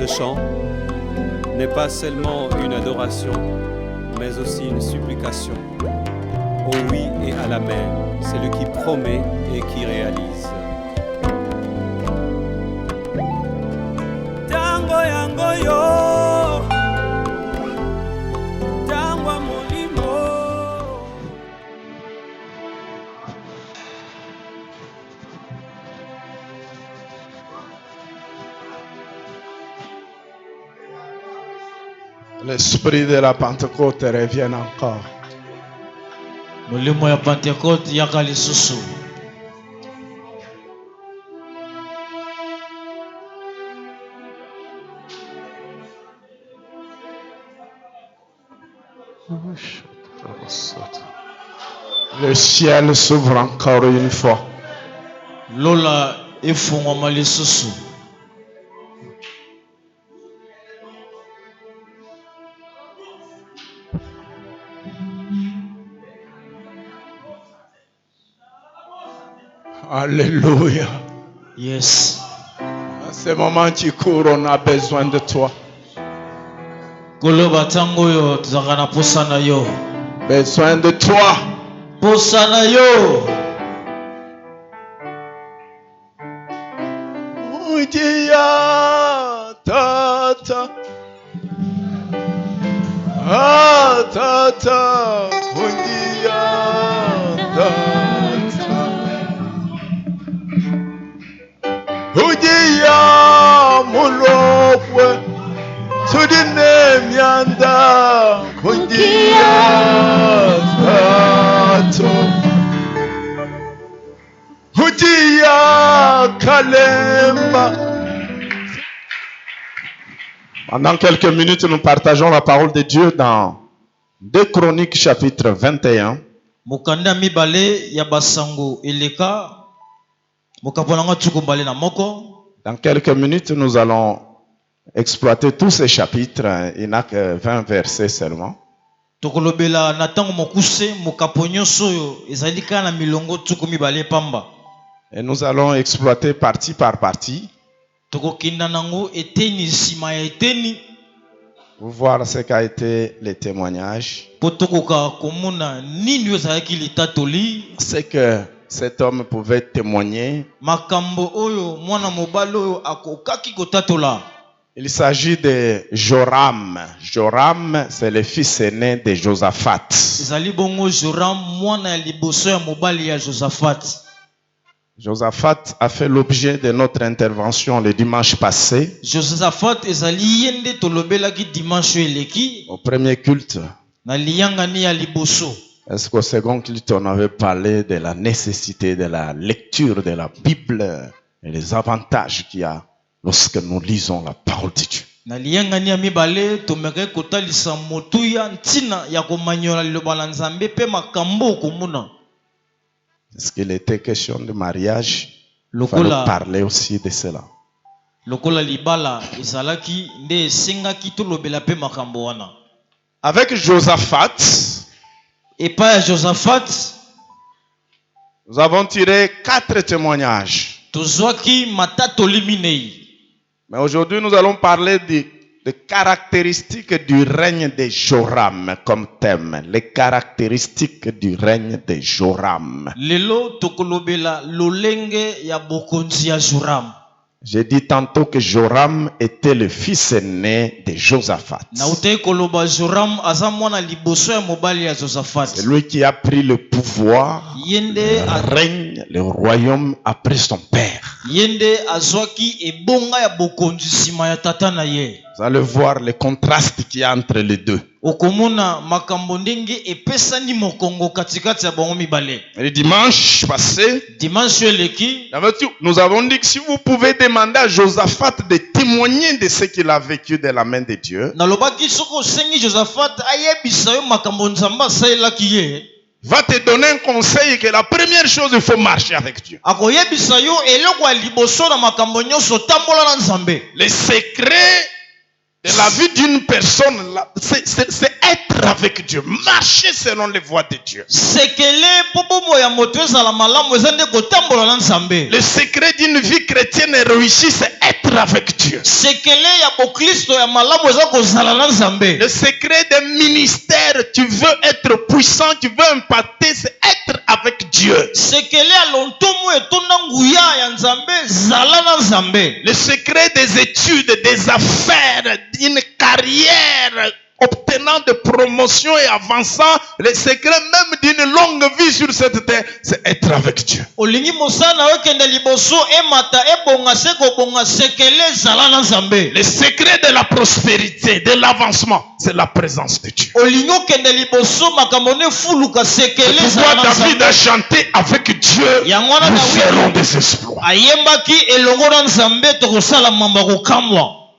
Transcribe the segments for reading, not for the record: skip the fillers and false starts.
Ce chant n'est pas seulement une adoration, mais aussi une supplication. Au oui et à l'amen, c'est lui qui promet et qui réalise. Tango yango yo, tango molimo. L'esprit de la Pentecôte revient encore. Molimo ya Pentecôte yaka lisusu. Le ciel s'ouvre encore une fois. Lola efungwama lisusu. Alléluia. Yes. À ce moment qui court, on a besoin de toi. Koloba tango yo tuzaka na posa na yo. Besoin de toi. Posa na yo. Udia tata. Ah tata. Udia tata. Udia mulokwe. Sudine mianda. Udia tata. Udia kalemba. Pendant quelques minutes, nous partageons la parole de Dieu dans 2 Chroniques chapitre 21. Mukanda mibale ya basango eleka. Mukaponanga tukumbale na moko. Dans quelques minutes, nous allons exploiter tous ces chapitres. Il n'y a que 20 versets seulement. Tokolobela na tango mokuse mukaponyo soyo ezalika na milongo tuku mibale pamba. Et nous allons exploiter partie par partie Tokokinda nango eteni sima ya eteni. pour voir ce qu'a été le témoignage. Potokoka komuna nini ezalaki litatoli. C'est que cet homme pouvait témoigner. Makambo oyo mwana mobali oyo akokaki kotatola. Il s'agit de Joram. Joram, c'est le fils aîné de Josaphat. Ezali bongo Joram mwana ya liboso ya mobali ya Josaphat. Josaphat a fait l'objet de notre intervention le dimanche passé. Josaphat ezali yende tolobelaki dimanche eleki. Au premier culte. Na liyangani ya liboso. Est-ce qu'au second culte, on avait parlé de la nécessité de la lecture de la Bible et les avantages qu'il y a lorsque nous lisons la parole de Dieu? Na liyangani ya mibale tomeke kotalisa motuya ntina ya komanyola liloba la Nzambe pe makambo komuna. Est-ce qu'il était question de mariage? Il fallait parler aussi de cela. Lokola libala ezalaki nde esengaki tolobela pe makambo wana. Avec Josaphat, et pas Josaphat, nous avons tiré 4 témoignages. Tozwaki matatoli minei. Mais aujourd'hui, nous allons parler des caractéristiques du règne de Joram comme thème. Les caractéristiques du règne de Joram. Lelo tokolobela lolenge ya bokonzi ya Joram. J'ai dit tantôt que Joram était le fils aîné de Josaphat. C'est lui qui a pris le pouvoir, le règne, le royaume après son père. Vous allez voir le contraste qu'il y a entre les deux. Le dimanche passé, nous avons dit que si vous pouvez demander à Josaphat de témoigner de ce qu'il a vécu de la main de Dieu, va te donner un conseil que la première chose, il faut marcher avec Dieu. Le secret Et la vie d'une personne, c'est être avec Dieu, marcher selon les voies de Dieu. Le secret d'une vie chrétienne réussie, c'est être avec Dieu. Le secret d'un ministère, tu veux être puissant, tu veux impacter, c'est être avec Dieu. Le secret des études, des affaires, d'une carrière, obtenant de promotion et avançant, le secret même d'une longue vie sur cette terre, c'est être avec Dieu. Le secret de la prospérité, de l'avancement, c'est la présence de Dieu. Pourquoi David a chanté avec Dieu, nous ferons des exploits.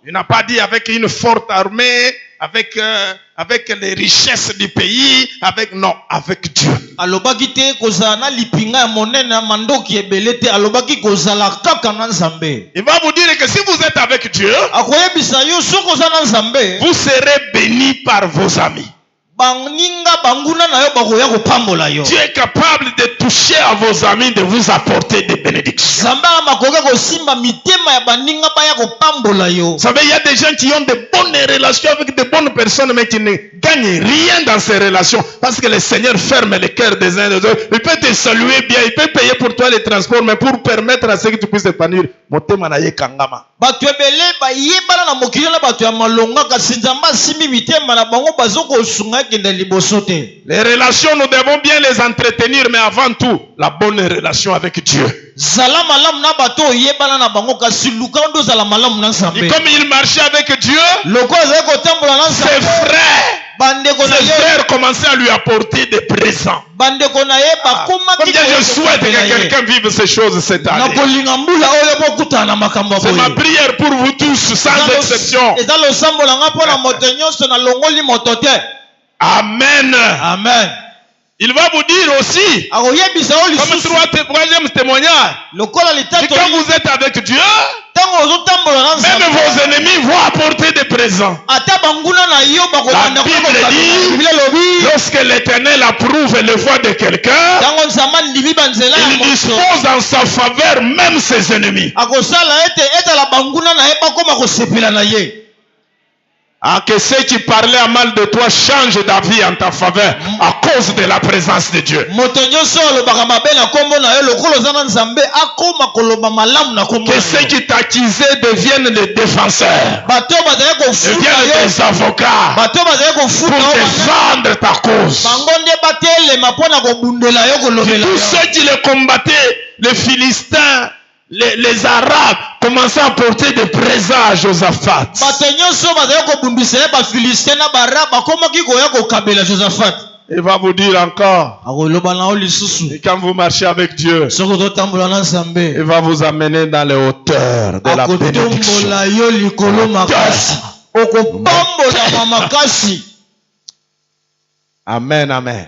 Il n'a pas dit avec une forte armée, avec les richesses du pays, avec Dieu. Il va vous dire que si vous êtes avec Dieu, vous serez bénis par vos amis. Dieu est capable de toucher à vos amis, de vous apporter des bénédictions. Vous savez, il y a des gens qui ont de bonnes relations avec de bonnes personnes, mais qui ne gagnent rien dans ces relations, parce que le Seigneur ferme les cœurs des uns des autres. Il peut te saluer bien, il peut payer pour toi les transports, mais pour permettre à ceux que tu puisses épanouir, les relations, nous devons bien les entretenir, mais avant tout, la bonne relation avec Dieu. Et comme il marchait avec Dieu, ses frères commençaient à lui apporter des présents. Combien je souhaite que quelqu'un vive ces choses cette année. C'est ma prière pour vous tous, sans exception. Amen. Amen. Il va vous dire aussi, comme troisième témoignage, que quand vous êtes avec Dieu, même vos ennemis vont apporter des présents. La Bible dit, lorsque l'Éternel approuve les voies de quelqu'un, il dispose en sa faveur même ses ennemis. Que ceux qui parlaient mal de toi changent d'avis en ta faveur à cause de la présence de Dieu. Que ceux qui t'accusaient deviennent des défenseurs, deviennent des avocats pour défendre ta cause. Tous ceux qui les combattaient, les Philistins, les Arabes commençaient à porter des présents à Josaphat. Il va vous dire encore, et quand vous marchez avec Dieu, il va vous amener dans les hauteurs de la bénédiction. Amen, amen.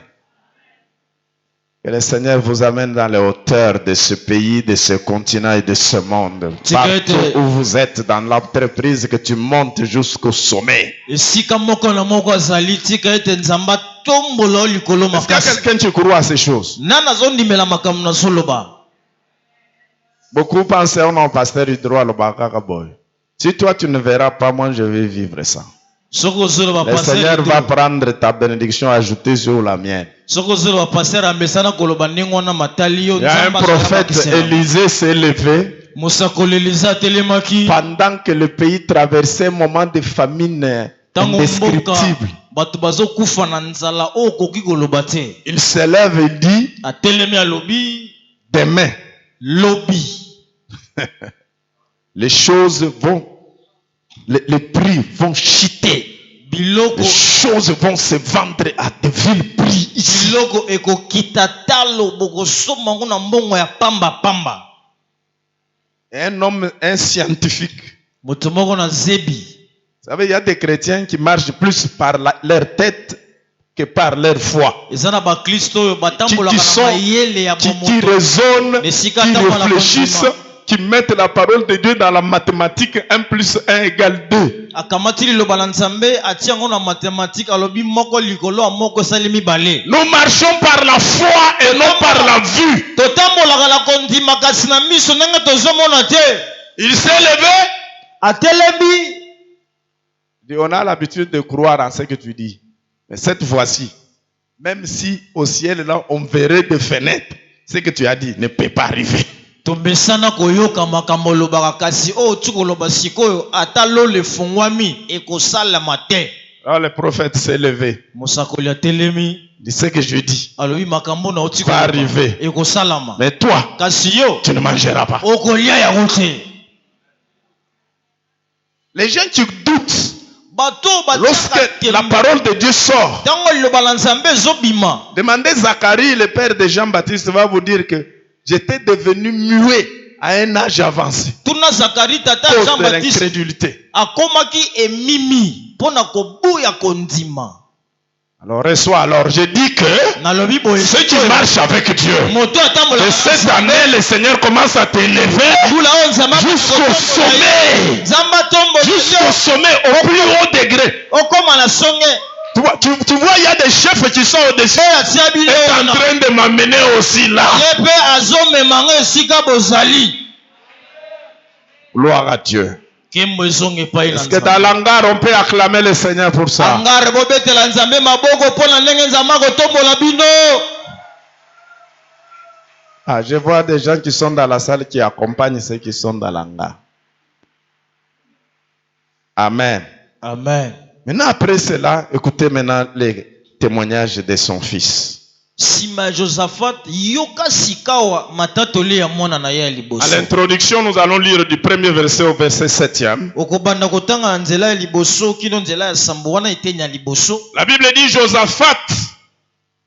Que le Seigneur vous amène dans les hauteurs de ce pays, de ce continent et de ce monde. Partout où vous êtes, dans l'entreprise, que tu montes jusqu'au sommet. Est-ce qu'il y a quelqu'un qui croit à ces choses? Beaucoup pensent, oh non, pasteur, il doit le bakaboy. Si toi tu ne verras pas, moi je vais vivre ça. Le Seigneur va prendre ta bénédiction, ajouter sur la mienne. Il y a un prophète, Élisée, s'est levé pendant que le pays traversait un moment de famine indescriptible. Il se lève et dit, demain, les choses vont, les prix vont chuter. Les choses vont se vendre à de vil prix ici. Un homme, un scientifique. Vous savez, il y a des chrétiens qui marchent plus par leur tête que par leur foi. Qui raisonnent, qui réfléchissent qui mettent la parole de Dieu dans la mathématique 1 plus 1 égale 2. Nous marchons par la foi et non par la vue. Il s'est levé. On a l'habitude de croire en ce que tu dis. Mais cette fois-ci, même si au ciel là on verrait des fenêtres, ce que tu as dit ne peut pas arriver. Alors le prophète s'est levé. Dit ce que je dis va arriver. Mais toi, tu ne mangeras pas. Les gens qui doutent, lorsque la parole de Dieu sort, demandez Zacharie, le père de Jean-Baptiste, va vous dire que j'étais devenu muet à un âge avancé. Cause de l'incrédulité. Alors reçois, alors je dis que ceux qui marchent avec Dieu, de cette année le Seigneur commence à t'élever jusqu'au sommet, au plus haut degré. Tu vois, il y a des chefs qui sont au-dessus et en train de m'amener aussi là. Gloire à Dieu. Est-ce que dans l'hangar on peut acclamer le Seigneur pour ça? Ah, je vois des gens qui sont dans la salle qui accompagnent ceux qui sont dans l'hangar. Amen. Amen. Maintenant, après cela, écoutez maintenant les témoignages de son fils. À l'introduction, nous allons lire du premier verset au verset 7e. La Bible dit: Josaphat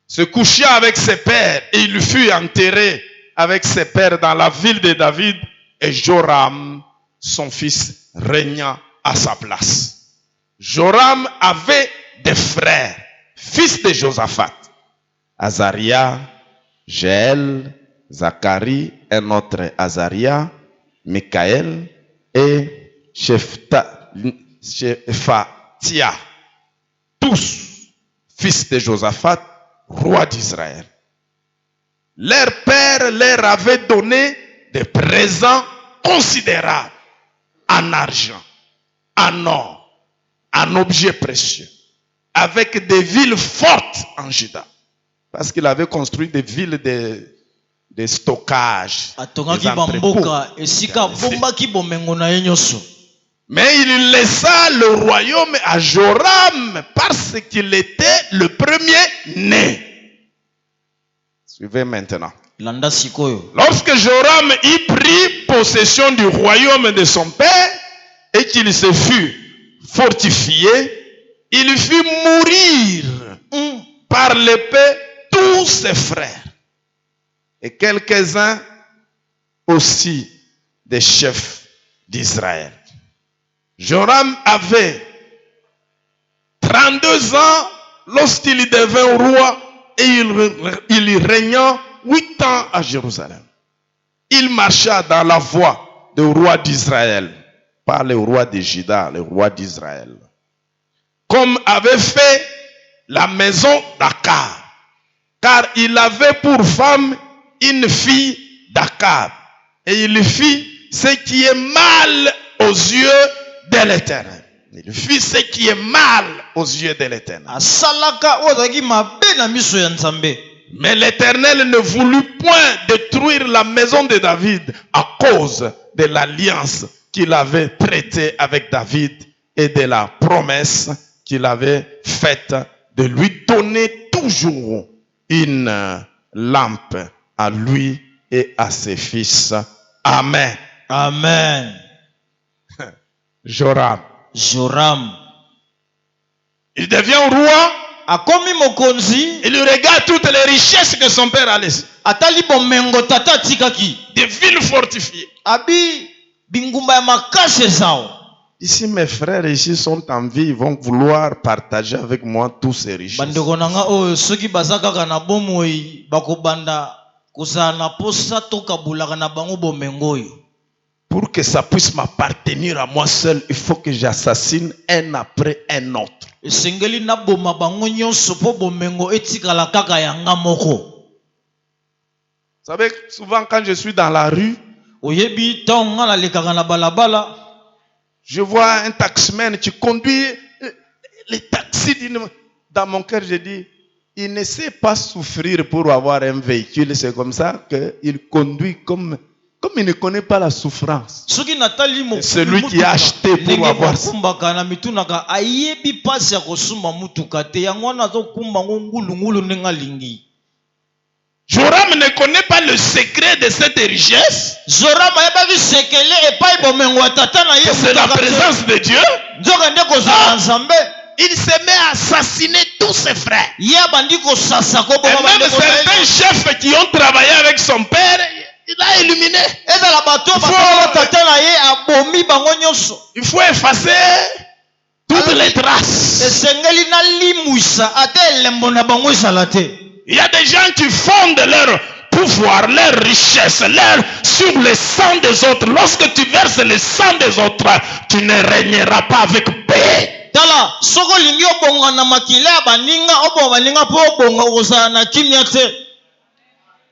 se coucha avec ses pères et il fut enterré avec ses pères dans la ville de David, et Joram, son fils, régna à sa place. Joram avait des frères, fils de Josaphat: Azaria, Jéel, Zacharie, un autre Azaria, Michaël et Shephatia, tous fils de Josaphat, roi d'Israël. Leur père leur avait donné des présents considérables en argent, en or, en objets précieux, avec des villes fortes en Juda. Parce qu'il avait construit des villes de stockage. Mais il laissa le royaume à Joram parce qu'il était le premier né. Suivez maintenant. Lorsque Joram y prit possession du royaume de son père et qu'il se fut fortifié, il fit mourir par l'épée tous ses frères et quelques-uns aussi des chefs d'Israël. Joram avait 32 ans lorsqu'il devint roi et il régna 8 ans à Jérusalem. Il marcha dans la voie du roi d'Israël, pas le roi de Juda, le roi d'Israël, comme avait fait la maison d'Akab, car il avait pour femme une fille d'Akab, et il fit ce qui est mal aux yeux de l'Éternel. Il fit ce qui est mal aux yeux de l'Éternel. Mais l'Éternel ne voulut point détruire la maison de David à cause de l'alliance qu'il avait traitée avec David et de la promesse qu'il avait faite de lui donner toujours une lampe à lui et à ses fils. Amen. Amen. Joram. Il devient roi. Il regarde toutes les richesses que son père a laissées. Des villes fortifiées. Ici, mes frères ici sont en vie, ils vont vouloir partager avec moi tous ces richesses. Pour que ça puisse m'appartenir à moi seul, il faut que j'assassine un après un autre. Vous savez, souvent quand je suis dans la rue, je vois un taximan qui conduit les taxis. Dans mon cœur, je dis, il ne sait pas souffrir pour avoir un véhicule. C'est comme ça qu'il conduit comme il ne connaît pas la souffrance. C'est lui qui a acheté pour avoir ça. Joram ne connaît pas le secret de cette richesse. C'est la présence de Dieu. Il se met à assassiner tous ses frères. Et même certains chefs qui ont travaillé avec son père, il a éliminé. Il faut effacer toutes les traces. Il y a des gens qui fondent leur pouvoir, leur richesse, sur le sang des autres. Lorsque tu verses le sang des autres, tu ne régneras pas avec paix.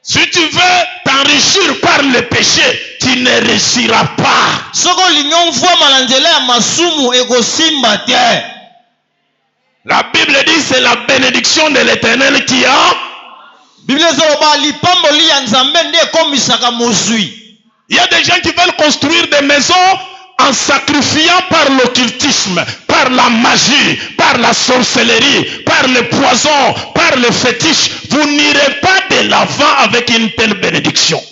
Si tu veux t'enrichir par le péché, tu ne réussiras pas. La Bible dit c'est la bénédiction de l'Éternel qui a. Il y a des gens qui veulent construire des maisons en sacrifiant par l'occultisme, par la magie, par la sorcellerie, par le poison, par le fétiche. Vous n'irez pas de l'avant avec une telle bénédiction.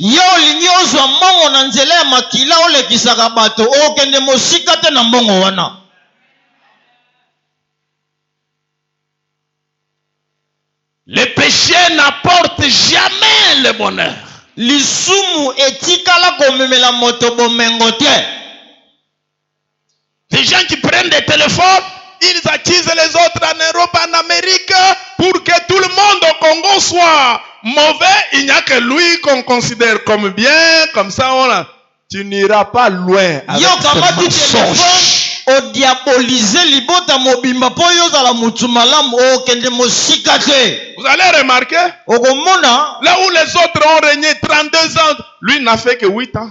Le péché n'apporte jamais le bonheur. Des gens qui prennent des téléphones, ils accusent les autres en Europe, en Amérique, pour que tout le monde au Congo soit mauvais. Il n'y a que lui qu'on considère comme bien, comme ça. Tu n'iras pas loin avec ce mensonge. Vous allez remarquer, là où les autres ont régné 32 ans, lui n'a fait que 8 ans.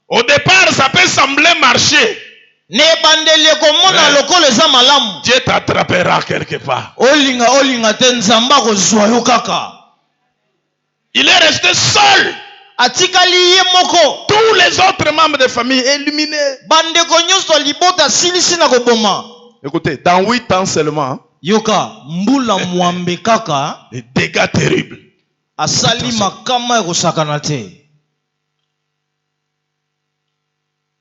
Au départ, ça peut sembler marcher. Dieu t'attrapera quelque part. Il est resté seul. Tous les autres membres de famille éliminés. Écoutez, dans 8 ans seulement, les dégâts terribles.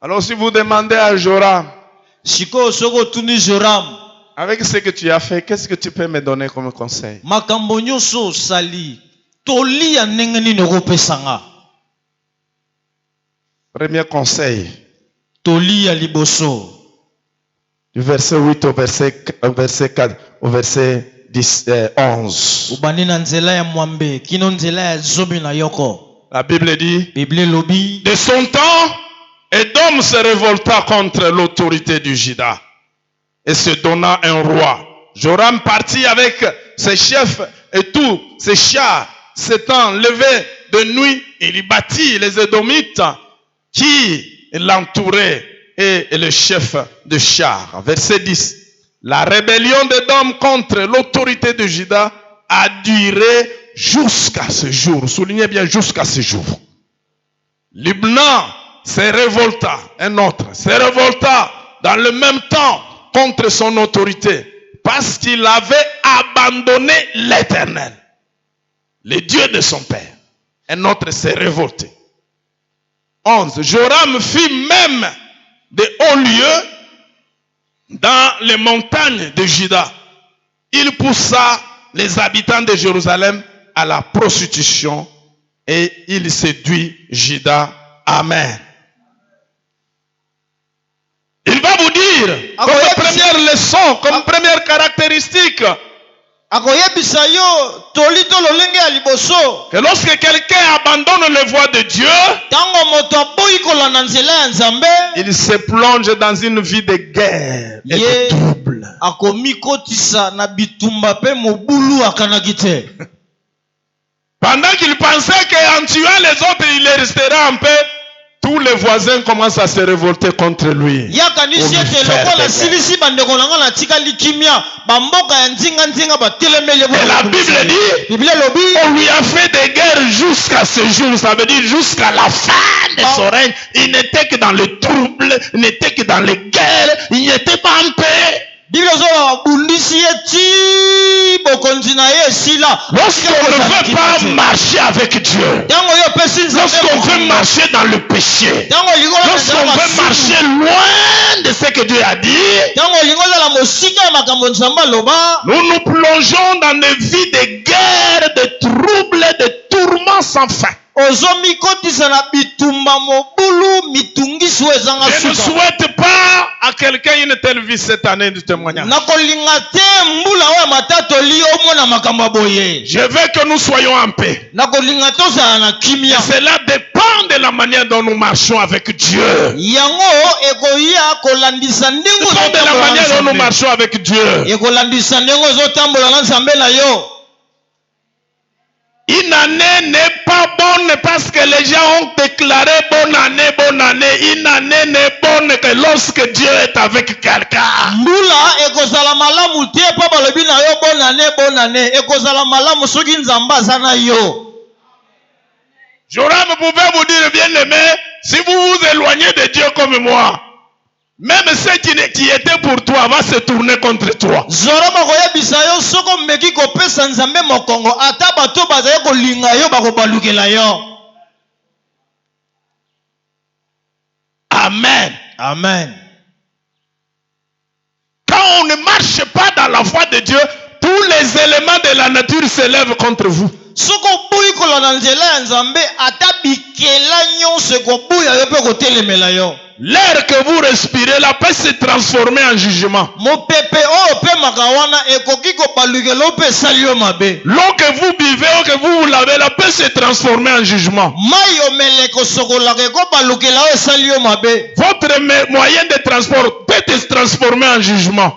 Alors si vous demandez à Joram, avec ce que tu as fait, qu'est-ce que tu peux me donner comme conseil? Premier conseil. Du verset 8 au verset 4, au verset 11. La Bible dit, de son temps, Édom se révolta contre l'autorité du Juda et se donna un roi. Joram partit avec ses chefs et tous ses chars. S'étant levé de nuit, il y battit les Édomites qui l'entouraient et le chef de chars. Verset 10. La rébellion d'Édom contre l'autorité de Juda a duré jusqu'à ce jour. Soulignez bien, jusqu'à ce jour. Libna se révolta, un autre, se révolta dans le même temps contre son autorité parce qu'il avait abandonné l'Éternel, le Dieu de son père. Un autre s'est révolté. 11. Joram fit même de hauts lieux dans les montagnes de Juda. Il poussa les habitants de Jérusalem à la prostitution et il séduit Juda. Amen. Il va vous dire, comme première leçon, comme première caractéristique, Que lorsque quelqu'un abandonne les voies de Dieu, il se plonge dans une vie de guerre et de trouble. Pendant qu'il pensait qu'en tuant les autres, il restera en paix, tous les voisins commencent à se révolter contre lui. Et la Bible dit, on lui a fait des guerres jusqu'à ce jour. Ça veut dire jusqu'à la fin de son règne. Il n'était que dans le trouble, il n'était que dans les guerres, il n'était pas en paix. Lorsqu'on ne veut pas marcher avec Dieu, lorsqu'on veut marcher dans le péché, lorsqu'on veut marcher loin de ce que Dieu a dit, nous nous plongeons dans des vies de guerre, de troubles, de tourments sans fin. Je ne souhaite pas à quelqu'un une telle vie cette année de témoignage. Je veux que nous soyons en paix. Et cela dépend de la manière dont nous marchons avec Dieu. Dépend de la manière dont nous marchons avec Dieu. Une année n'est pas bonne parce que les gens ont déclaré bonne année, bonne année. Une année n'est bonne que lorsque Dieu est avec quelqu'un. Joram pouvait vous dire, bien-aimé, si vous vous éloignez de Dieu comme moi, même ce qui était pour toi va se tourner contre toi. Amen. Amen. Quand on ne marche pas dans la voie de Dieu, tous les éléments de la nature se lèvent contre vous. L'air que vous respirez là peut se transformer en jugement. L'eau que vous buvez ou que vous lavez là peut se transformer en jugement. Votre moyen de transport peut se transformer en jugement.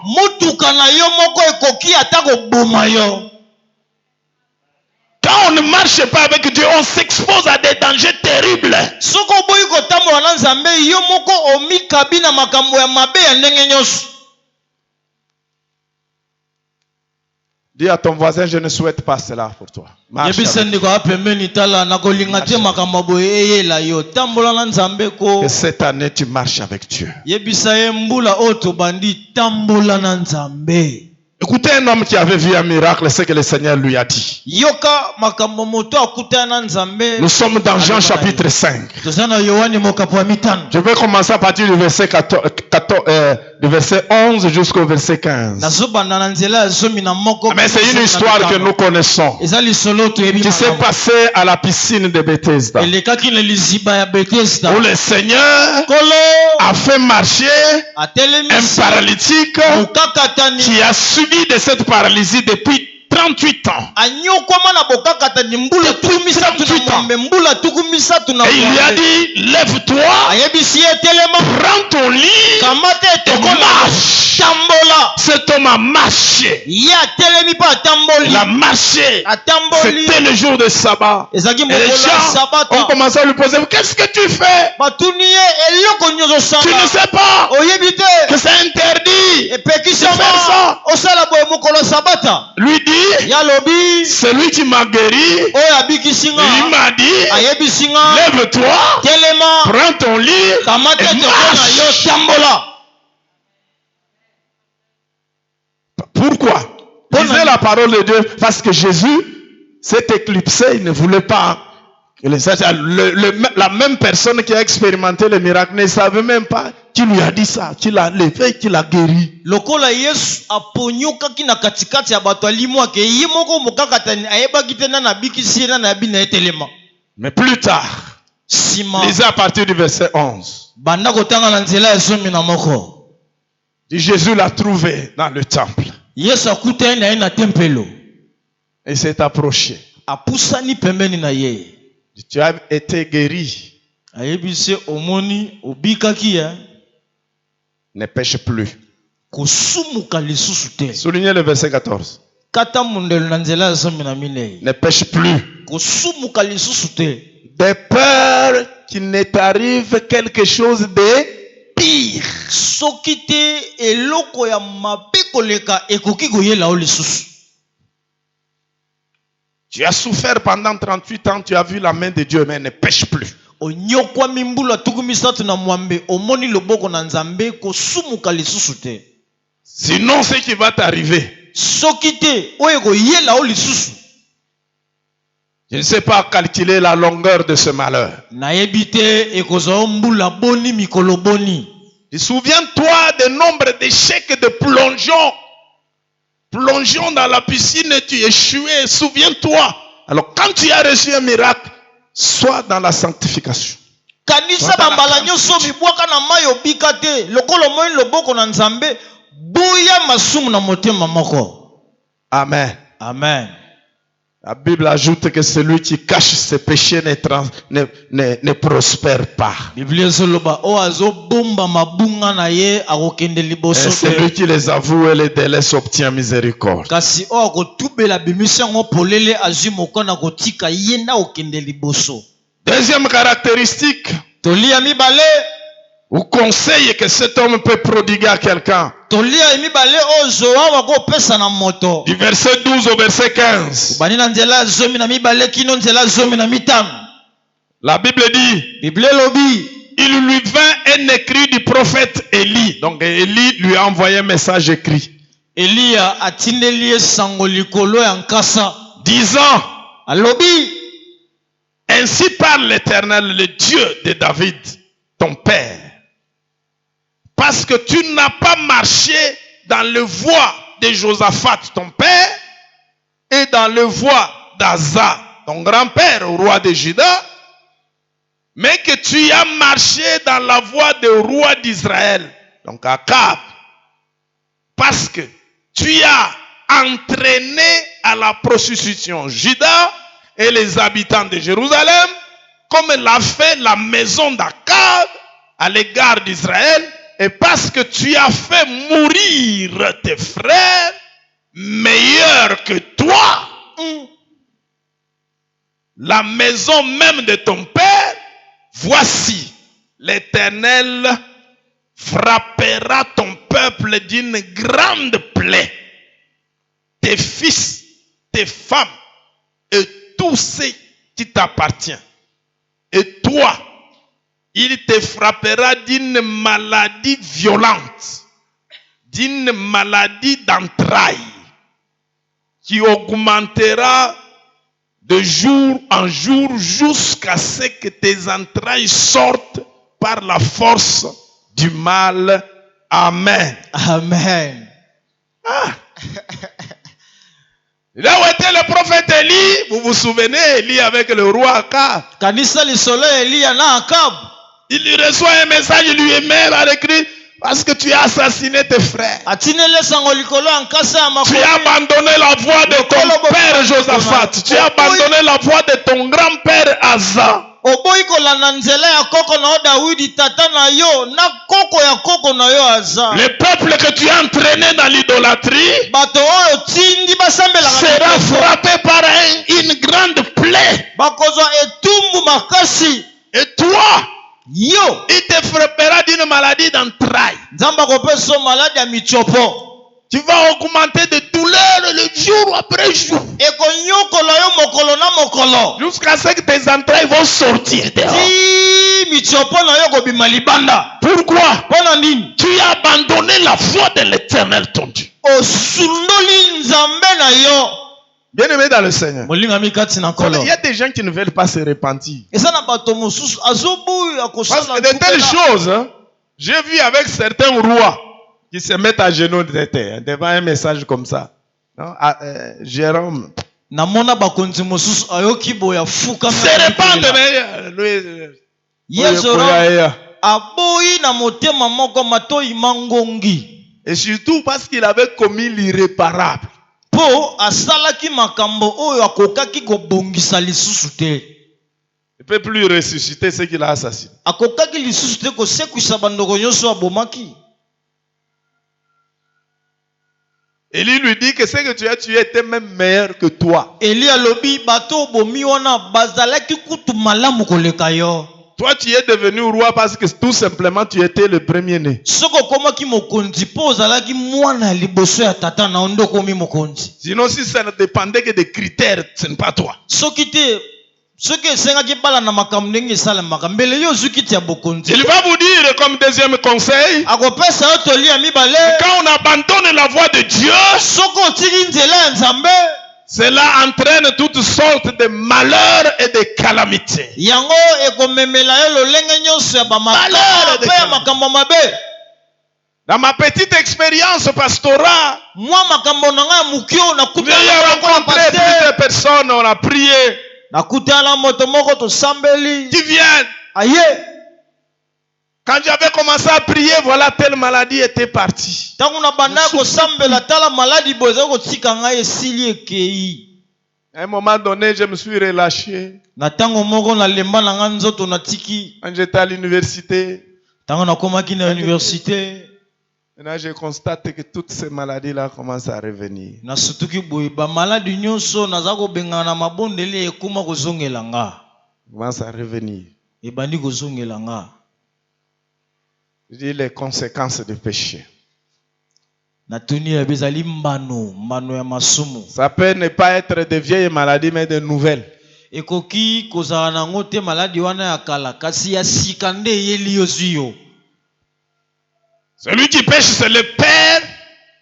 Quand on ne marche pas avec Dieu, on s'expose à des dangers terribles. Dis à ton voisin, je ne souhaite pas cela pour toi. Que cette année tu marches avec Dieu. Écoutez un homme qui avait vu un miracle, c'est que le Seigneur lui a dit. Nous sommes dans Jean chapitre 5. Je vais commencer à partir du verset, du verset 11 jusqu'au verset 15. Mais c'est une histoire que nous connaissons, qui s'est passée à la piscine de Bethesda, où le Seigneur a fait marcher un paralytique qui a subi de cette paralysie depuis 38 ans. Et il lui a dit, lève-toi, prends ton lit et marche. Cet homme a marché. Il a marché. C'était le jour de sabbat. Et les gens ont commencé à lui poser, qu'est-ce que tu fais? Tu ne sais pas que c'est interdit de faire ça. Lui dit, celui qui m'a guéri, il m'a dit, lève-toi, prends ton lit et marche. Pourquoi? Lisez la parole de Dieu, parce que Jésus s'est éclipsé, il ne voulait pas que la même personne qui a expérimenté le miracle ne savait même pas qui lui a dit ça, qui l'a levé, qui l'a guéri. Mais plus tard, lisez à partir du verset 11. Jésus l'a trouvé dans le temple. Et s'est approché. Apusani pembeni na ye. Tu as été guéri. Ayebise omoni obikaki. Ne pêche plus. Kosumuka lisusu te. Soulignez le verset 14. Kata mundelo na nzela zomi na minei. Ne pêche plus. Kosumuka lisusu te. De peur qu'il ne t'arrive quelque chose de pire. Soki te eloko ya mabe koleka ekoki koyela o lisusu. Tu as souffert pendant 38 ans, tu as vu la main de Dieu, mais ne pêche plus. Onyokwa mimbula tukumisatu na mwambe omoni loboko na nzambe kosumuka lisusu te. Sinon, ce qui va t'arriver. Soki te oye koyela o lisusu. Je ne sais pas calculer la longueur de ce malheur. Naebite ekozao mbula boni mikolo boni. Souviens-toi du nombre d'échecs de plongeons. Plongeons dans la piscine et tu échouais. Souviens-toi. Alors quand tu as reçu un miracle, sois dans la sanctification. Kanisa bambala nyoso mibwaka na mayo bikate. Lokolo moyi loboko na nzambe. Buya masumu na motema moko. Amen. Amen. La Bible ajoute que celui qui cache ses péchés ne prospère pas. Et celui qui les avoue et les délaisse obtient miséricorde. Deuxième caractéristique, ou conseil que cet homme peut prodiguer à quelqu'un. Du verset 12 au verset 15. La Bible dit, il lui vint un écrit du prophète Élie. Donc Élie lui a envoyé un message écrit. Disant, ainsi parle l'Éternel, le Dieu de David, ton père. Parce que tu n'as pas marché dans le voie de Josaphat, ton père, et dans le voie d'Asa, ton grand-père, au roi de Juda, mais que tu as marché dans la voie du roi d'Israël, donc Akab, parce que tu as entraîné à la prostitution Juda et les habitants de Jérusalem, comme l'a fait la maison d'Akab à l'égard d'Israël, et parce que tu as fait mourir tes frères meilleurs que toi, la maison même de ton père, voici, l'Éternel frappera ton peuple d'une grande plaie. Tes fils, tes femmes et tout ce qui t'appartient. Et toi, il te frappera d'une maladie violente, d'une maladie d'entrailles, qui augmentera de jour en jour jusqu'à ce que tes entrailles sortent par la force du mal. Amen. Amen. Ah. Là où était le prophète Élie, vous vous souvenez, Élie avec le roi Akab. Il lui reçoit un message, il lui émet à l'écrit, parce que tu as assassiné tes frères. Tu as abandonné la voie de ton père Josaphat. Tu as abandonné la voie de ton grand-père Asa. Le peuple que tu as entraîné dans l'idolâtrie sera frappé par une grande plaie. Et toi, il te frappera d'une maladie d'entrailles. Tu vas augmenter de douleur le jour après jour. Jusqu'à ce que tes entrailles vont sortir dehors. Pourquoi? Tu as abandonné la voie de l'Éternel ton Dieu. Bien aimé dans le Seigneur. Il y a des gens qui ne veulent pas se repentir. Parce que de telles choses, hein, j'ai vu avec certains rois qui se mettent à genoux devant un message comme ça. Non? Jérôme. Se répandre. Et surtout parce qu'il avait commis l'irréparable. po asalaki makambo oyo akokaki kobongisa lisusu te. Il ne peut plus ressusciter ce qu'il a assassiné. Akokaki lisusu te kosekwisa bandoko nyonso abomaki. Élie lui dit que ce que tu as tué était même meilleur que toi. Élie alobi bato bomi wana bazalaki kutu malamu koleka yo. Toi tu es devenu roi parce que tout simplement tu étais le premier-né. Soko komaki mokonzi po ozalaki mwana liboso ya tata na ndoko mi mokonzi. Sinon si ça ne dépendait que des critères, ce n'est pas toi. Soki te soki esengaki bala na makambo ndenge esalemaka mbele yo zuki ti ya bokonzi. Il va vous dire comme deuxième conseil, akopesa yo tolia mibale, quand on abandonne la voie de Dieu, soko otiki nzela ya Nzambe, cela entraîne toutes sortes de malheurs et de calamités. Yango ekomemela yo lolenge nyonso ya makambo mabe. Dans ma petite expérience pastorale, moi makambo na nga mukio na kuta j'ai rencontré plusieurs personnes, on a prié. Nakutana moto moko to sambeli. Qui viennent. Aye. Quand j'avais commencé à prier, voilà, telle maladie était partie. À un moment donné, je me suis relâché. Quand j'étais à l'université, maintenant je constate que toutes ces maladies-là commencent à revenir. Commencent à revenir. Je dis les conséquences du péché. Ça peut ne pas être de vieilles maladies, mais de nouvelles. Celui qui pêche, c'est le père.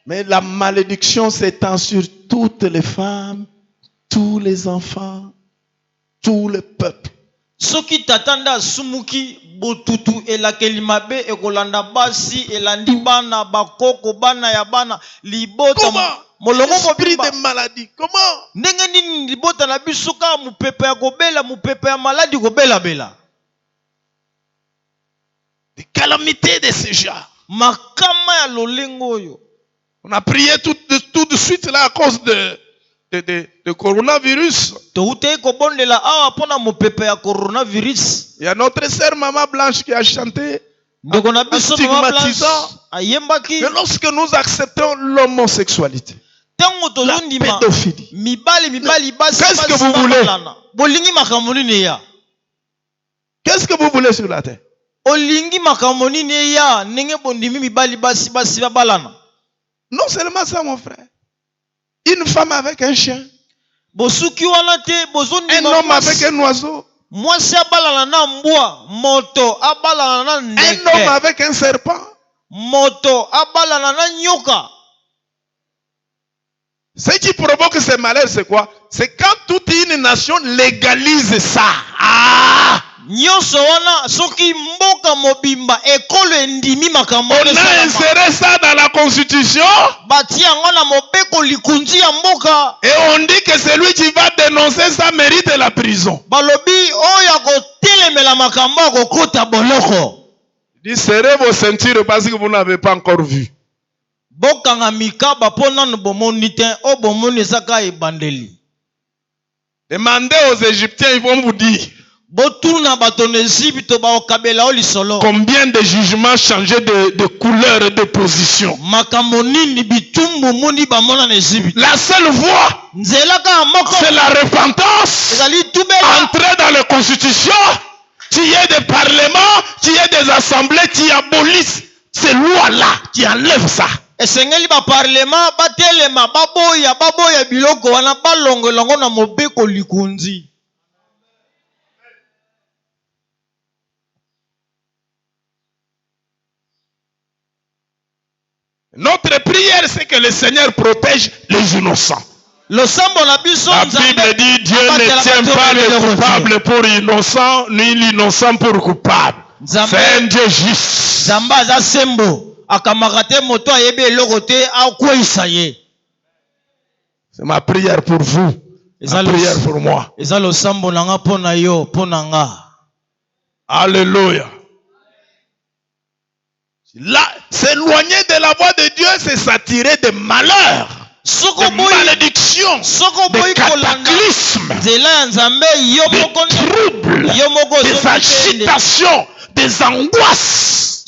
Mais la malédiction s'étend sur toutes les femmes, tous les enfants, tout le peuple. Soki tatanda sumuki botutu elakeli mabe ekolanda basi elandi bana bakoko bana ya bana libota molongo esprit de maladie. Comment? Ndenge nini libota na biso ka mupepe ya kobela mupepe ya maladi kobela bela. Des calamités de ce genre. Makama ya lolengo yo. On a prié tout de suite là à cause de coronavirus. Il y a notre sœur Maman Blanche qui a chanté en stigmatisant. Mais lorsque nous acceptons l'homosexualité, la pédophilie, qu'est-ce que vous voulez? Qu'est-ce que vous voulez sur la terre? Non seulement ça, mon frère. Une femme avec un chien. Un homme avec un oiseau. Un homme avec un serpent. Ce qui provoque ces malheurs, c'est quoi? C'est quand toute une nation légalise ça. Ah! On a inséré ça dans la constitution. Et on dit que celui qui va dénoncer ça mérite la prison. Dis, serrez vos ceintures parce que vous n'avez pas encore vu. Demandez aux Égyptiens, ils vont vous dire. Combien de jugements changés de couleur et de position? La seule voie, c'est la repentance. Entrer dans la constitution, qu'il y ait des parlements, qu'il y ait des assemblées qui abolissent ces lois-là, qui enlèvent ça. Notre prière, c'est que le Seigneur protège les innocents. La Bible dit Dieu ne tient pas le coupable pour innocent, ni l'innocent pour coupable. C'est un Dieu juste. C'est ma prière pour vous. Ma prière pour moi. Alléluia. Là, s'éloigner de la voie de Dieu, c'est s'attirer des malheurs. de malédictions, de cataclysmes, des troubles, des agitations, des angoisses.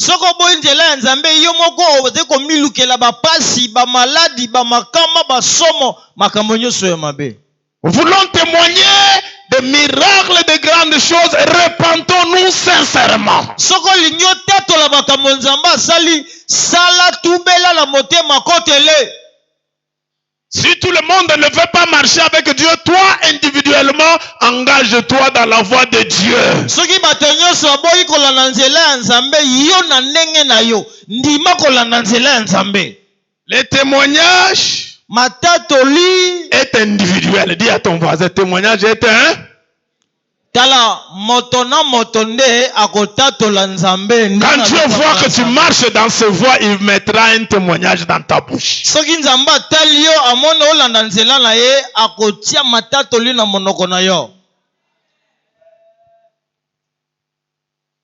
Voulons témoigner des miracles et de grandes choses, repentons-nous sincèrement. Si tout le monde ne veut pas marcher avec Dieu, toi individuellement, engage-toi dans la voie de Dieu. Les témoignages est individuel. Dis à ton voisin, témoignage est un. Quand Dieu voit que tu marches dans ces voies, il mettra un témoignage dans ta bouche.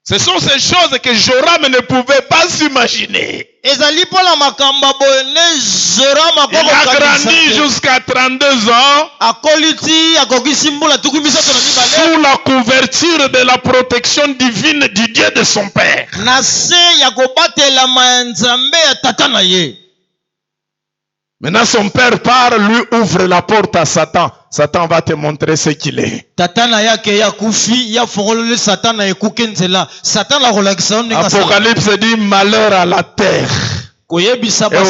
Ce sont ces choses que Joram ne pouvait pas s'imaginer. Il a grandi jusqu'à 32 ans sous la couverture de la protection divine du Dieu de son père. Maintenant son père part, lui ouvre la porte à Satan. Satan va te montrer ce qu'il est. Apocalypse dit malheur à la terre et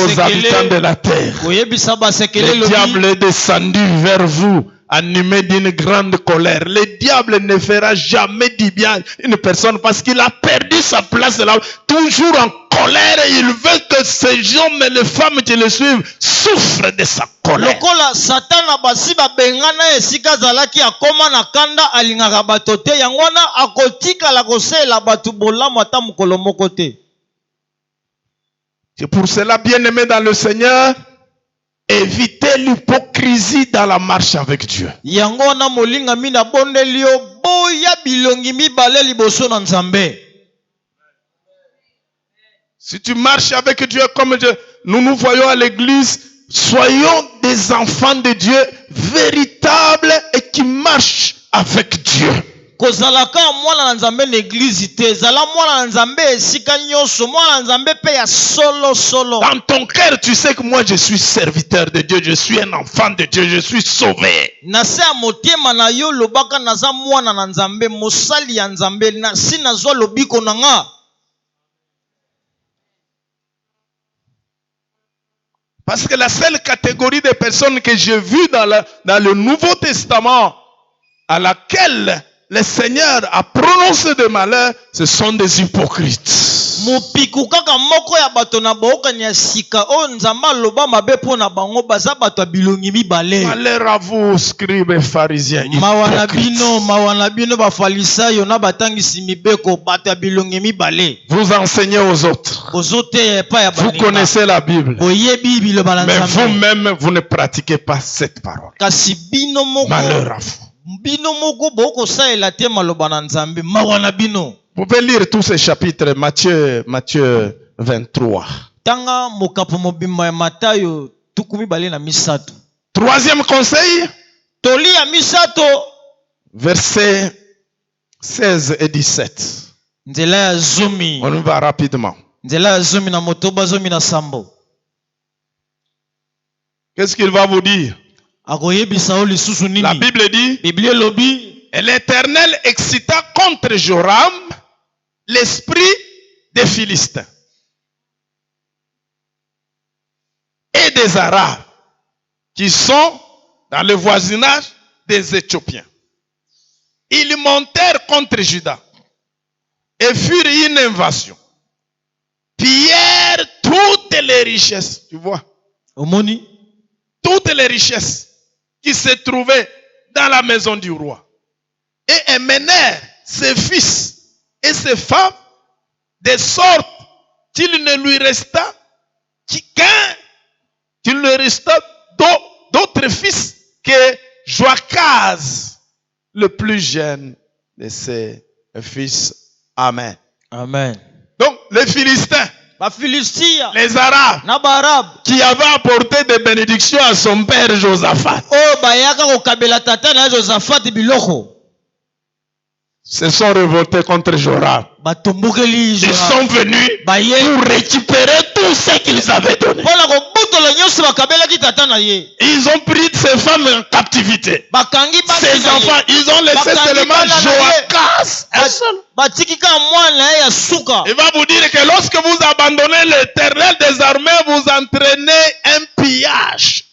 aux habitants de la terre. Le diable est descendu vers vous, animé d'une grande colère. Le diable ne fera jamais du bien à une personne parce qu'il a perdu sa place là, toujours en colère, et il veut que ces hommes et les femmes qui le suivent souffrent de sa colère. C'est pour cela, bien-aimés dans le Seigneur, évitez l'hypocrisie dans la marche avec Dieu. Si tu marches avec Dieu comme nous nous voyons à l'église, soyons des enfants de Dieu véritables et qui marchent avec Dieu. Dans ton cœur, tu sais que moi je suis serviteur de Dieu, je suis un enfant de Dieu, je suis sauvé. Parce que la seule catégorie de personnes que j'ai vues dans le Nouveau Testament à laquelle le Seigneur a prononcé des malheurs, ce sont des hypocrites. Malheur à vous, scribes et pharisiens hypocrites. Vous enseignez aux autres. Vous connaissez la Bible. Mais vous-même, vous ne pratiquez pas cette parole. Malheur à vous. Vous pouvez lire tous ces chapitres, Matthieu 23. Troisième conseil, versets 16 et 17. On y va rapidement. Qu'est-ce qu'il va vous dire? La Bible dit, et l'Éternel excita contre Joram l'esprit des Philistins et des Arabes qui sont dans le voisinage des Éthiopiens. Ils montèrent contre Juda et furent une invasion. Pillèrent toutes les richesses, tu vois, toutes les richesses qui se trouvaient dans la maison du roi, et emmenèrent ses fils et ses femmes, de sorte qu'il ne lui resta d'autres fils que Joachaz, le plus jeune de ses fils. Amen. Amen. Donc les Philistins, les Arabes qui avaient apporté des bénédictions à son père Josaphat se sont révoltés contre Joram. Ils sont venus pour récupérer tout ce qu'ils avaient donné. Ils ont pris ces femmes en captivité. Ces enfants, ils ont laissé seulement Joachaz. Il va vous dire que lorsque vous abandonnez l'Éternel des armées, vous entraînez un pillage.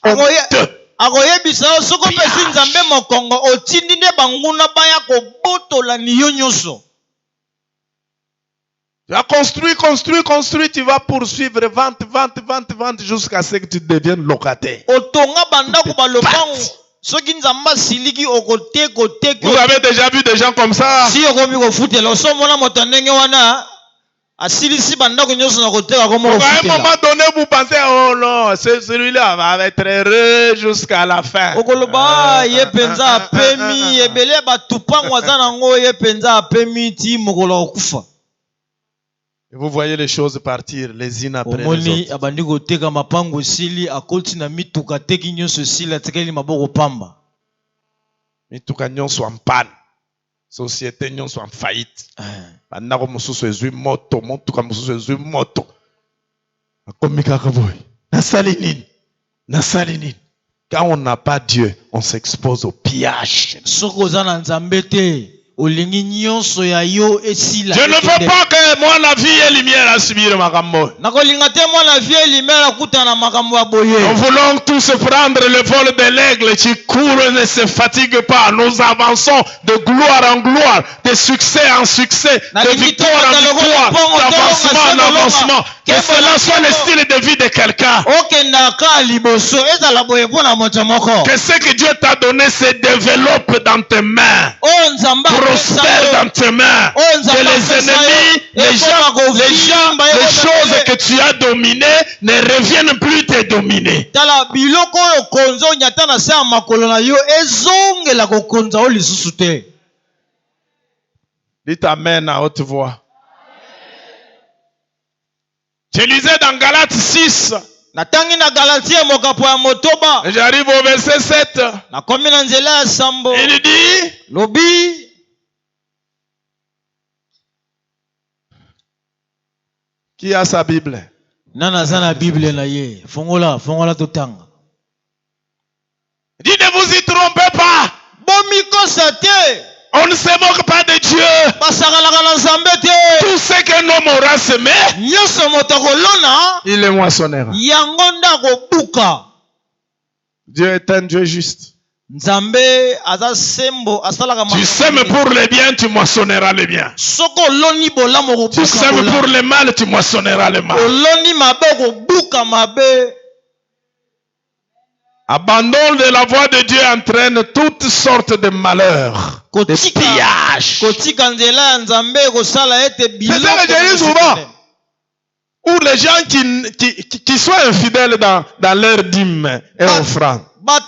Tu as construit, tu vas poursuivre, vente jusqu'à ce que tu deviennes locataire. Vous avez déjà vu des gens comme ça? À un moment donné, vous pensez, oh non, celui-là va être heureux jusqu'à la fin. Et vous voyez les choses partir les unes après les autres. Mituka nyonso en panne. Société nyonso en faillite. Bandako mususu ezui moto, motuka mususu ezui moto. Akomika kaboy. Nasali nini. Quand on n'a pas Dieu, on s'expose au pillage. Je ne veux pas que moi la vie et lumière à subir ma gambo. Nous voulons tous prendre le vol de l'aigle qui court et ne se fatigue pas. Nous avançons de gloire en gloire, de succès en succès, de victoire en victoire, d'avancement en avancement. Que cela soit le style de vie de quelqu'un. Que ce que Dieu t'a donné se développe dans tes mains. Prospère dans tes mains. Que les ennemis, les choses que tu as dominées ne reviennent plus te dominer. Dites Amen à haute voix. Je lisais dans Galates 6. J'arrive au verset 7. Il dit, qui a sa Bible? Dit, ne vous y trompez pas. On ne se moque pas de Dieu. Tout ce qu'un homme aura semé, il est moissonnera. Dieu est un Dieu juste. Tu sèmes pour le bien, tu moissonneras le bien. Tu sèmes pour le mal, tu moissonneras le mal. Abandon de la voie de Dieu entraîne toutes sortes de malheurs, de pillages. C'est ce que je dis souvent. Ou les gens qui sont infidèles dans leur dîme et offrande. Donc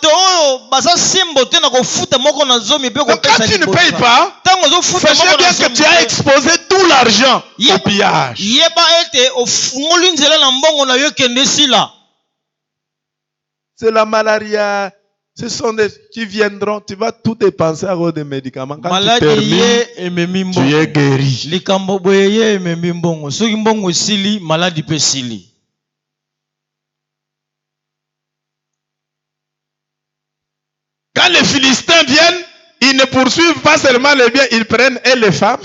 quand tu ne payes pas, sachez bien que tu as exposé tout l'argent au pillage. C'est la malaria. Ce sont des qui viendront. Tu vas tout dépenser à cause des médicaments. Quand tu termines, tu es guéri. Quand les Philistins viennent, ils ne poursuivent pas seulement les biens, ils prennent et les femmes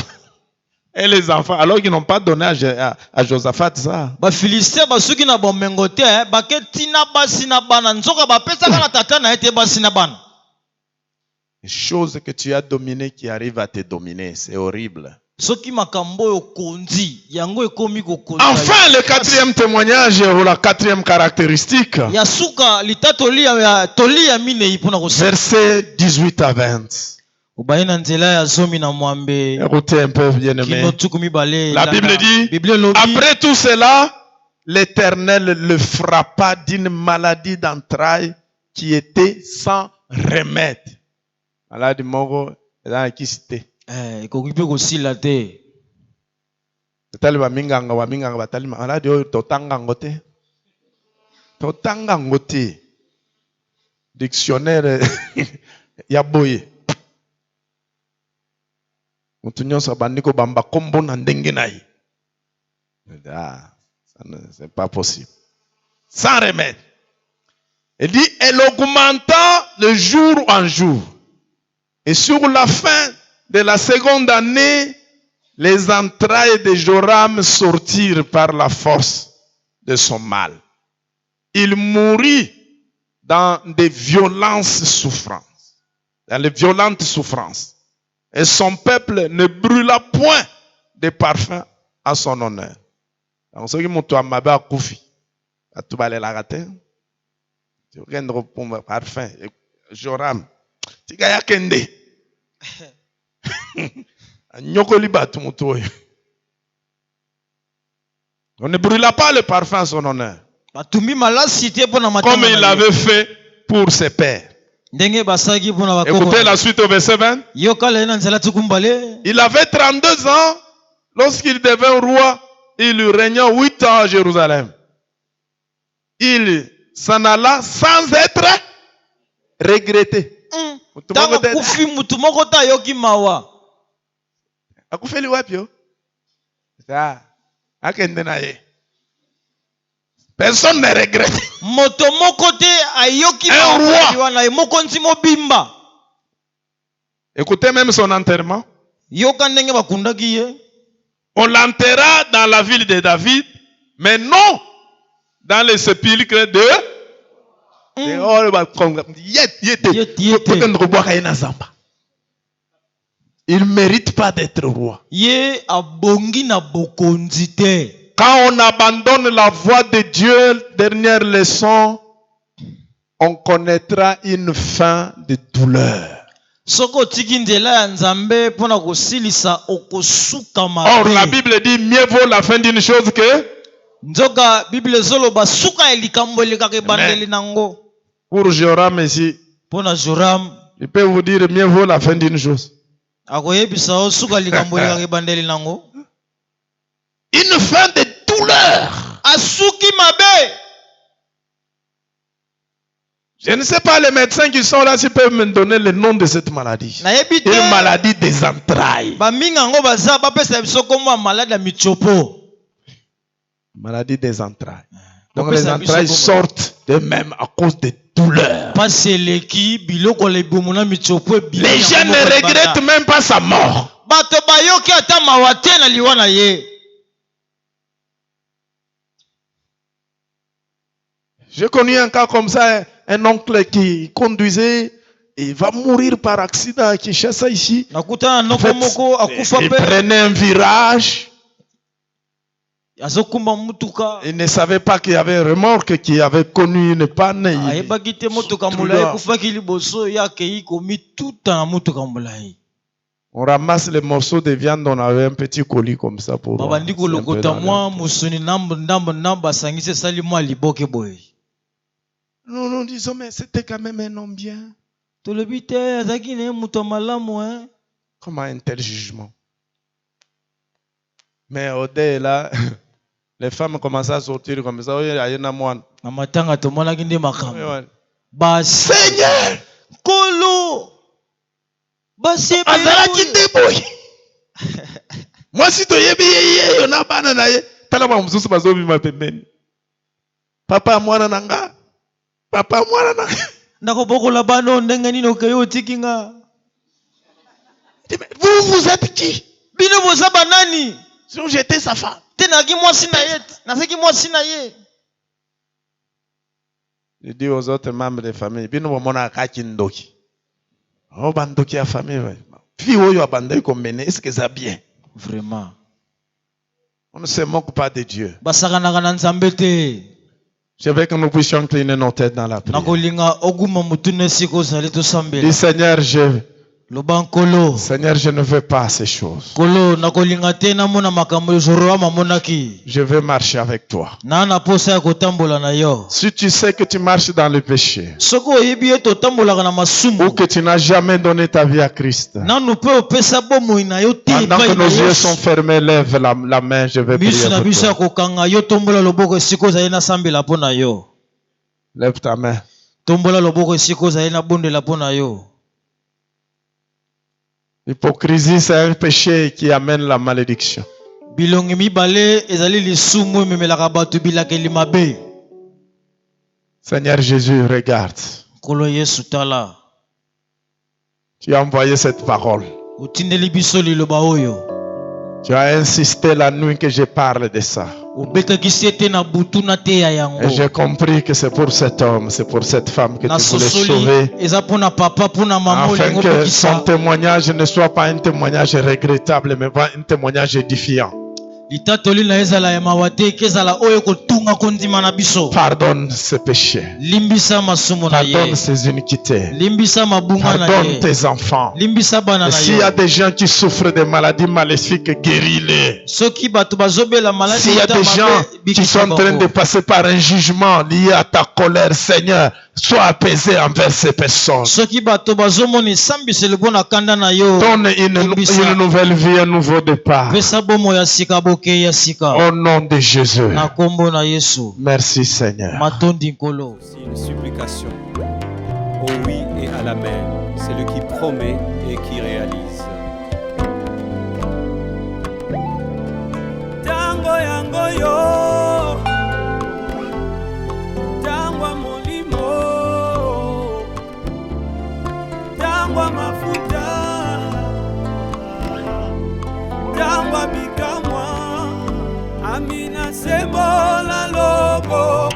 et les enfants, alors qu'ils n'ont pas donné à Josaphat ça. Les choses que tu as dominées qui arrivent à te dominer, c'est horrible. Enfin, le quatrième témoignage ou la quatrième caractéristique. Versets 18 à 20. Écoutez un peu, bien-aimé. La Bible dit, après tout cela, l'Éternel le frappa d'une maladie d'entrailles qui était sans remède. Maladie moko, qui c'était. Taliba minganga wa minganga batalima ala dio totanga ngote. Totanga ngote. Dictionnaire ya boye. Mutu nyonso bandiko bamba kombo na ndenge na ye. Ah, c'est pas possible. Sans remède. Il dit, elle augmenta de jour en jour. Et sur la fin de la seconde année, les entrailles de Joram sortirent par la force de son mal. Il mourut dans des violentes souffrances. Dans les violentes souffrances. Et son peuple ne brûla point de parfum à son honneur. Donc, ceux qui m'ont tout amabé à Koufi, à tout balai la raté, tu regardes pour parfum, Joram, tu gagnes kende. On ne brûla pas le parfum à son honneur. Comme il l'avait fait pour ses pères. Écoutez la suite au verset 20. Il avait 32 ans lorsqu'il devint roi. Il régna 8 ans à Jérusalem. Il s'en alla sans être regretté. Personne ne regrette. Un roi. Écoutez même son enterrement. On l'enterra dans la ville de David, mais non dans le sépulcre de... Il ne mérite pas d'être roi. Quand on abandonne la voie de Dieu, dernière leçon, on connaîtra une fin de douleur. Or, la Bible dit mieux vaut la fin d'une chose que... Pour Joram ici, il peut vous dire mieux vaut la fin d'une chose. Une fin de douleur. Je ne sais pas les médecins qui sont là s'ils peuvent me donner le nom de cette maladie. Une maladie des entrailles. Maladie des entrailles. Donc les entrailles sortent d'eux-mêmes à cause des douleurs. Les gens ne regrettent même pas sa mort. J'ai connu un cas comme ça, un oncle qui conduisait et il va mourir par accident à Kinshasa ici. En fait, il prenait un virage. Il ne savait pas qu'il y avait un remorque, qu'il avait connu une panne. On ramasse les morceaux de viande, on avait un petit colis comme ça pour... Nous disons, mais c'était quand même un homme bien. Comment un tel jugement? Mais au là, les femmes commençaient à sortir comme ça. Seigneur! Kolo! Moi, si tu es bien, on a banana. Papa, moi, nanga. Papa, moi, nanga. Vous êtes qui? Si j'étais sa femme. Je dis aux autres membres de famille, oh, bandoki a famille, est-ce que ça bien? Vraiment. On ne se moque pas de Dieu. Je veux que nous puissions incliner nos têtes dans la prière. Dis Seigneur, je Seigneur, je ne veux pas ces choses. Je veux marcher avec toi. Si tu sais que tu marches dans le péché, ou que tu n'as jamais donné ta vie à Christ, pendant que nos yeux sont fermés, lève la main, je vais prier pour toi. Lève ta main. L'hypocrisie, c'est un péché qui amène la malédiction. Seigneur Jésus, regarde. Tu as envoyé cette parole. Tu as insisté la nuit que je parle de ça. Et j'ai compris que c'est pour cet homme, c'est pour cette femme que tu voulais sauver, afin que son témoignage ne soit pas un témoignage regrettable, mais un témoignage édifiant. Pardonne ces péchés. Pardonne ces iniquités. Pardonne tes enfants. Et s'il y a des gens qui souffrent de maladies maléfiques, guéris-les. S'il y a des gens qui sont en train de passer par un jugement lié à ta colère, Seigneur, sois apaisé envers ces personnes. Donne une nouvelle vie, un nouveau départ. Au nom de Jésus. Merci Seigneur. Une supplication. Au oui et à l'amen. C'est le qui promet et qui réalise. Tango yango yo. Tango molimo. Tango mafuta. Tango bikamwa. Amina sebo la lobo.